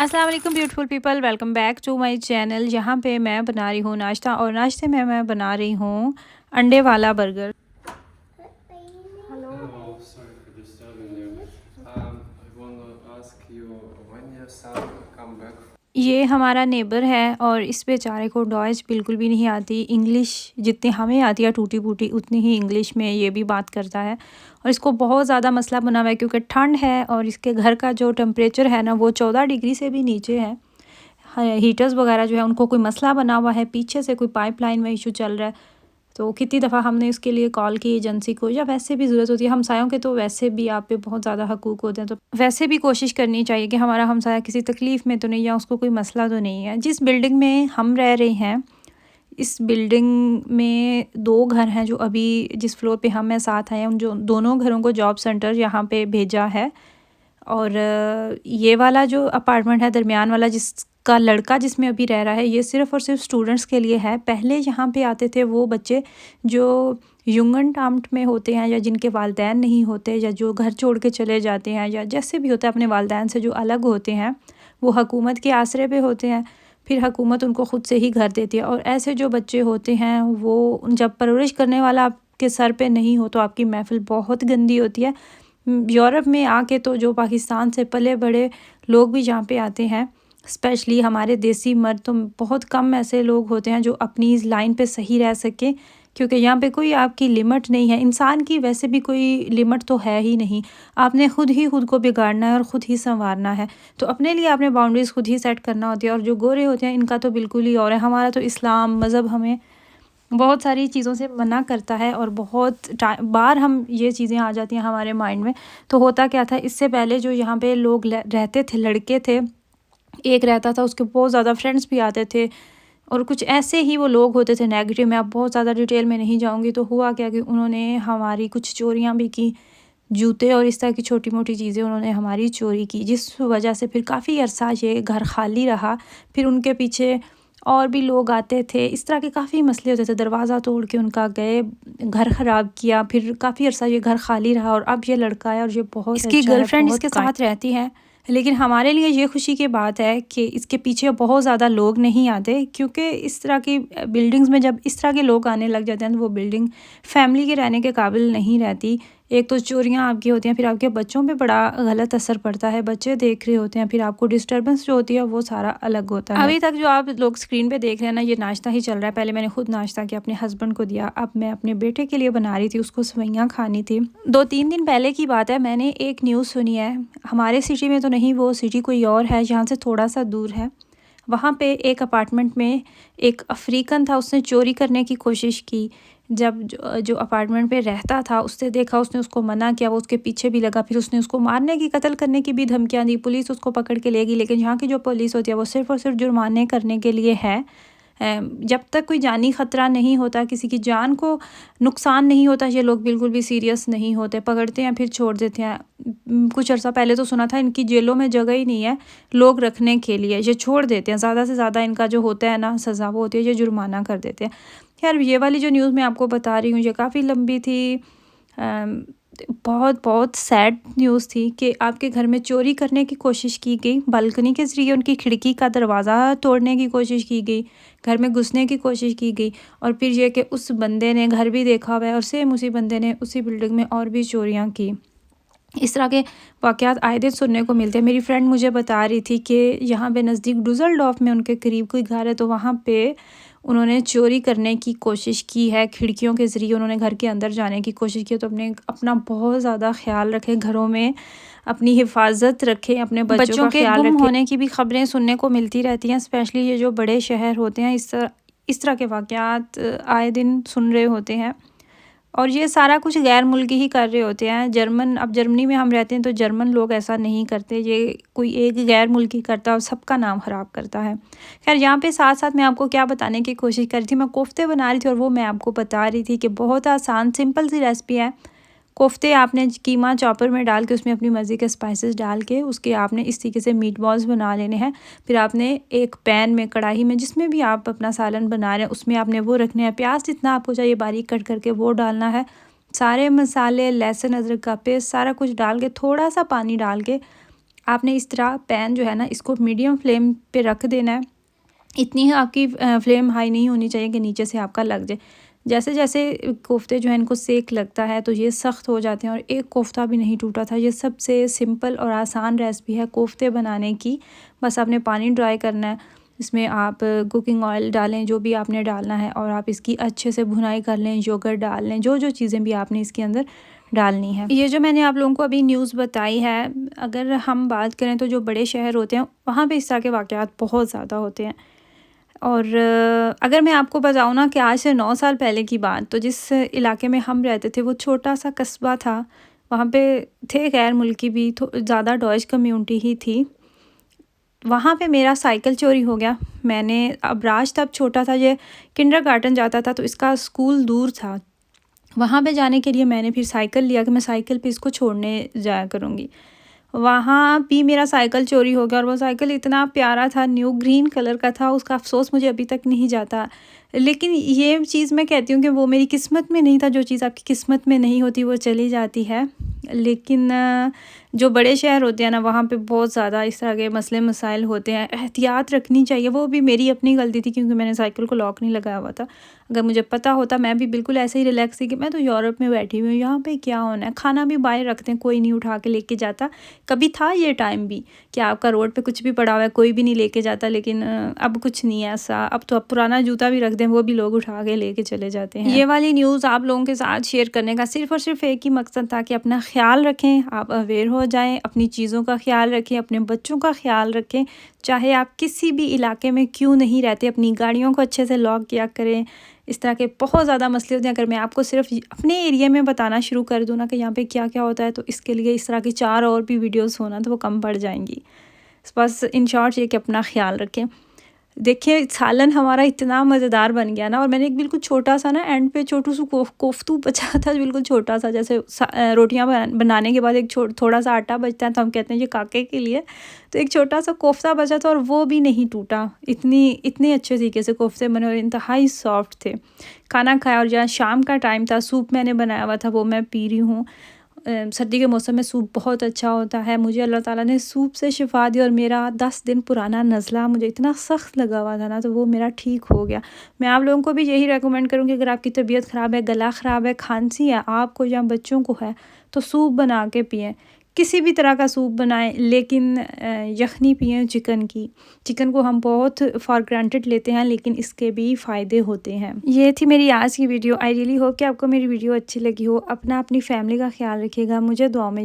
अस्सलाम वालेकुम beautiful people, welcome back to my channel. जहाँ पे मैं बना रही हूँ नाश्ता और नाश्ते में मैं बना रही हूँ अंडे वाला burger. Hello, sorry for disturbing you. I want to ask you when your son come back. ये हमारा नेबर है और इस बेचारे को डॉयच बिल्कुल भी नहीं आती। इंग्लिश जितनी हमें आती है टूटी फूटी, उतनी ही इंग्लिश में ये भी बात करता है। और इसको बहुत ज़्यादा मसला बना हुआ है क्योंकि ठंड है और इसके घर का जो टेम्परेचर है ना वो 14 डिग्री से भी नीचे है। हीटर्स वगैरह जो है उनको कोई मसला बना हुआ है, पीछे से कोई पाइपलाइन में इशू चल रहा है। तो कितनी दफ़ा हमने इसके लिए कॉल की एजेंसी को, या वैसे भी ज़रूरत होती है हमसायों के, तो वैसे भी आप पे बहुत ज़्यादा हकूक़ होते हैं। तो वैसे भी कोशिश करनी चाहिए कि हमारा हमसाया किसी तकलीफ़ में तो नहीं, या उसको कोई मसला तो नहीं है। जिस बिल्डिंग में हम रह रहे हैं, इस बिल्डिंग में 2 घर हैं जो अभी जिस फ्लोर पे हम साथ आए हैं, उन जो दोनों घरों को जॉब सेंटर यहाँ पे भेजा है। और ये वाला जो अपार्टमेंट है दरमियान वाला, जिसका लड़का जिसमें अभी रह रहा है, ये सिर्फ़ और सिर्फ स्टूडेंट्स के लिए है। पहले यहाँ पे आते थे वो बच्चे जो युंगनटाम्ट में होते हैं, या जिनके वालिदैन नहीं होते, या जो घर छोड़ के चले जाते हैं, या जैसे भी होता है अपने वालिदैन से जो अलग होते हैं, वो हुकूमत के आसरे पे होते हैं। फिर हुकूमत उनको ख़ुद से ही घर देती है। और ऐसे जो बच्चे होते हैं वो जब परवरिश करने वाला आपके सर पे नहीं हो तो आपकी महफ़िल बहुत गंदी होती है। यूरोप में आके तो जो पाकिस्तान से पले बड़े लोग भी यहाँ पे आते हैं, स्पेशली हमारे देसी मर्द, तो बहुत कम ऐसे लोग होते हैं जो अपनी इस लाइन पे सही रह सकें, क्योंकि यहाँ पे कोई आपकी लिमिट नहीं है। इंसान की वैसे भी कोई लिमिट तो है ही नहीं। आपने ख़ुद ही ख़ुद को बिगाड़ना है और ख़ुद ही संवारना है। तो अपने लिए आपने बाउंड्रीज़ खुद ही सेट करना होती है। और जो गोरे होते हैं इनका तो बिल्कुल ही और है। हमारा तो इस्लाम मज़हब हमें बहुत सारी चीज़ों से मना करता है, और बहुत बार हम ये चीज़ें आ जाती हैं हमारे माइंड में। तो होता क्या था, इससे पहले जो यहाँ पे लोग रहते थे, लड़के थे, एक रहता था, उसके बहुत ज़्यादा फ्रेंड्स भी आते थे, और कुछ ऐसे ही वो लोग होते थे नेगेटिव। मैं अब बहुत ज़्यादा डिटेल में नहीं जाऊँगी। तो हुआ क्या कि उन्होंने हमारी कुछ चोरियाँ भी की, जूते और इस तरह की छोटी मोटी चीज़ें उन्होंने हमारी चोरी की, जिस वजह से फिर काफ़ी अरसा ये घर खाली रहा। फिर उनके पीछे और भी लोग आते थे, इस तरह के काफ़ी मसले होते थे। दरवाज़ा तोड़ के उनका गए, घर ख़राब किया, फिर काफ़ी अरसा ये घर खाली रहा। और अब ये लड़का है और ये बहुत इसकी अच्छा गर्लफ्रेंड इसके साथ रहती है। लेकिन हमारे लिए ये खुशी की बात है कि इसके पीछे बहुत ज़्यादा लोग नहीं आते, क्योंकि इस तरह की बिल्डिंग्स में जब इस तरह के लोग आने लग जाते हैं तो वो बिल्डिंग फैमिली के रहने के काबिल नहीं रहती। एक तो चोरियाँ आपकी होती हैं, फिर आपके बच्चों पे बड़ा गलत असर पड़ता है, बच्चे देख रहे होते हैं, फिर आपको डिस्टर्बेंस जो होती है वो सारा अलग होता है। अभी तक जो आप लोग स्क्रीन पे देख रहे हैं ना, ये नाश्ता ही चल रहा है। पहले मैंने खुद नाश्ता किया, अपने हस्बैंड को दिया, अब मैं अपने बेटे के लिए बना रही थी, उसको सेवइयाँ खानी थी। 2-3 दिन पहले की बात है, मैंने एक न्यूज़ सुनी है, हमारे सिटी में तो नहीं, वो सिटी कोई और है, यहाँ से थोड़ा सा दूर है। वहाँ पे एक अपार्टमेंट में एक अफ्रीकन था, उसने चोरी करने की कोशिश की। जब जो अपार्टमेंट पे रहता था उसने देखा, उसने उसको मना किया, वो उसके पीछे भी लगा, फिर उसने उसको मारने की, कत्ल करने की भी धमकियाँ दी। पुलिस उसको पकड़ के ले गई, लेकिन यहाँ की जो पुलिस होती है वो सिर्फ़ और सिर्फ जुर्माने करने के लिए है। जब तक कोई जानी ख़तरा नहीं होता, किसी की जान को नुकसान नहीं होता, ये लोग बिल्कुल भी सीरियस नहीं होते। पकड़ते हैं फिर छोड़ देते हैं। कुछ अर्सा पहले तो सुना था इनकी जेलों में जगह ही नहीं है लोग रखने के लिए, ये छोड़ देते हैं। ज़्यादा से ज़्यादा इनका जो होता है ना सज़ा, वो होती है ये जुर्माना कर देते हैं। खैर, ये वाली जो न्यूज़ मैं आपको बता रही हूँ ये काफ़ी लंबी थी। बहुत बहुत सैड न्यूज़ थी कि आपके घर में चोरी करने की कोशिश की गई, बालकनी के ज़रिए उनकी खिड़की का दरवाज़ा तोड़ने की कोशिश की गई, घर में घुसने की कोशिश की गई। और फिर ये कि उस बंदे ने घर भी देखा हुआ है, और सेम उसी बंदे ने उसी बिल्डिंग में और भी चोरियाँ की। इस तरह के वाक़यात आए दिन सुनने को मिलते हैं। मेरी फ्रेंड मुझे बता रही थी कि यहाँ पे नज़दीक डुज़ल्डोर्फ में उनके करीब कोई घर है, तो वहाँ पे उन्होंने चोरी करने की कोशिश की है, खिड़कियों के ज़रिए उन्होंने घर के अंदर जाने की कोशिश की। तो अपना बहुत ज़्यादा ख़्याल रखें, घरों में अपनी हिफाजत रखें, अपने बच्चों के गुम होने की भी ख़बरें सुनने को मिलती रहती हैं। स्पेशली ये जो बड़े शहर होते हैं, इस तरह के वाक़यात आए दिन सुन रहे होते हैं। और ये सारा कुछ गैर मुल्की ही कर रहे होते हैं। अब जर्मनी में हम रहते हैं, तो जर्मन लोग ऐसा नहीं करते, ये कोई एक गैर मुल्की करता है और सबका नाम ख़राब करता है। खैर, यहाँ पे साथ साथ मैं आपको क्या बताने की कोशिश कर रही थी, मैं कोफ्ते बना रही थी, और वो मैं आपको बता रही थी कि बहुत आसान सिंपल सी रेसिपी है। कोफ्ते आपने कीमा चॉपर में डाल के, उसमें अपनी मर्ज़ी के स्पाइसेस डाल के, उसके आपने इस तरीके से मीट बॉल्स बना लेने हैं। फिर आपने एक पैन में, कढ़ाई में, जिसमें भी आप अपना सालन बना रहे हैं, उसमें आपने वो रखने हैं, प्याज जितना आपको चाहिए बारीक कट करके वो डालना है। सारे मसाले, लहसुन अदरक का पेस्ट, सारा कुछ डाल के, थोड़ा सा पानी डाल के आपने इस तरह पैन जो है ना इसको मीडियम फ्लेम पे रख देना है। इतनी ही आपकी फ्लेम हाई नहीं होनी चाहिए कि नीचे से आपका लग जाए। जैसे जैसे कोफ्ते जो है इनको सेक लगता है तो ये सख्त हो जाते हैं और एक कोफ्ता भी नहीं टूटा था। ये सबसे सिंपल और आसान रेसिपी है कोफ्ते बनाने की। बस आपने पानी ड्राई करना है, इसमें आप कुकिंग ऑयल डालें जो भी आपने डालना है और आप इसकी अच्छे से भुनाई कर लें, योगर्ट डाल लें, जो जो चीज़ें भी आपने इसके अंदर डालनी है। ये जो मैंने आप लोगों को अभी न्यूज़ बताई है, अगर हम बात करें तो जो बड़े शहर होते हैं वहाँ पे इस तरह के वाक़यात बहुत ज़्यादा होते हैं। और अगर मैं आपको बताऊँ ना कि आज से 9 साल पहले की बात, तो जिस इलाके में हम रहते थे वो छोटा सा कस्बा था। वहाँ पे थे गैर मुल्की भी, ज़्यादा डॉइश कम्युनिटी ही थी। वहाँ पे मेरा साइकिल चोरी हो गया। मैंने अब राज तब छोटा था, ये किंडरगार्टन जाता था तो इसका स्कूल दूर था। वहाँ पे जाने के लिए मैंने फिर साइकिल लिया कि मैं साइकिल पे इसको छोड़ने जाया करूँगी। वहाँ भी मेरा साइकिल चोरी हो गया और वो साइकिल इतना प्यारा था, न्यू ग्रीन कलर का था। उसका अफ़सोस मुझे अभी तक नहीं जाता। लेकिन ये चीज़ मैं कहती हूँ कि वो मेरी किस्मत में नहीं था। जो चीज़ आपकी किस्मत में नहीं होती वो चली जाती है। लेकिन जो बड़े शहर होते हैं ना वहाँ पे बहुत ज़्यादा इस तरह के मसले मसाइल होते हैं, एहतियात रखनी चाहिए। वो भी मेरी अपनी गलती थी क्योंकि मैंने साइकिल को लॉक नहीं लगाया हुआ था। अगर मुझे पता होता मैं भी बिल्कुल ऐसे ही रिलैक्स थी कि मैं तो यूरोप में बैठी हुई हूँ, यहाँ पे क्या होना है, खाना भी बाहर रखते हैं, कोई नहीं उठा के लेके जाता। कभी था ये टाइम भी कि आपका रोड पे कुछ भी पड़ा हुआ है कोई भी नहीं लेके जाता, लेकिन अब कुछ नहीं है ऐसा। अब तो अब पुराना जूता भी रख दें वो भी लोग उठा के लेके चले जाते हैं। ये वाली न्यूज़ आप लोगों के साथ शेयर करने का सिर्फ़ और सिर्फ एक ही मकसद था कि अपना ख्याल रखें, आप अवेयर हो जाएं, अपनी चीज़ों का ख्याल रखें, अपने बच्चों का ख्याल रखें। चाहे आप किसी भी इलाके में क्यों नहीं रहते, अपनी गाड़ियों को अच्छे से लॉक किया करें। इस तरह के बहुत ज़्यादा मसले होते हैं। अगर मैं आपको सिर्फ अपने एरिया में बताना शुरू कर दूँ ना कि यहाँ पे क्या क्या होता है, तो इसके लिए इस तरह की 4 और भी वीडियोस होना तो वो कम पड़ जाएंगी। बस इन शॉर्ट ये कि अपना ख्याल रखें। देखिए सालन हमारा इतना मज़ेदार बन गया ना, और मैंने एक बिल्कुल छोटा सा ना एंड पे छोटू सा कोफ्तू बचा था, बिल्कुल छोटा सा। जैसे रोटियां बनाने के बाद एक थोड़ा सा आटा बचता है तो हम कहते हैं ये काके के लिए, तो एक छोटा सा कोफ्ता बचा था और वो भी नहीं टूटा। इतने अच्छे तरीके से कोफ्ते बने और इंतहाई सॉफ्ट थे। खाना खाया और जहाँ शाम का टाइम था, सूप मैंने बनाया हुआ था वो मैं पी रही हूँ। सर्दी के मौसम में सूप बहुत अच्छा होता है। मुझे अल्लाह ताला ने सूप से शिफा दी और मेरा 10 दिन पुराना नज़ला मुझे इतना सख्त लगा हुआ था ना, तो वो मेरा ठीक हो गया। मैं आप लोगों को भी यही रेकमेंड करूँगी, अगर आपकी तबीयत ख़राब है, गला ख़राब है, खांसी है आपको या बच्चों को है, तो सूप बना के पिएँ। किसी भी तरह का सूप बनाएं, लेकिन यखनी पिएँ चिकन की। चिकन को हम बहुत फॉर ग्रांटेड लेते हैं, लेकिन इसके भी फ़ायदे होते हैं। ये थी मेरी आज की वीडियो। आई रियली होप कि आपको मेरी वीडियो अच्छी लगी हो। अपनी फैमिली का ख्याल रखिएगा, मुझे दुआ में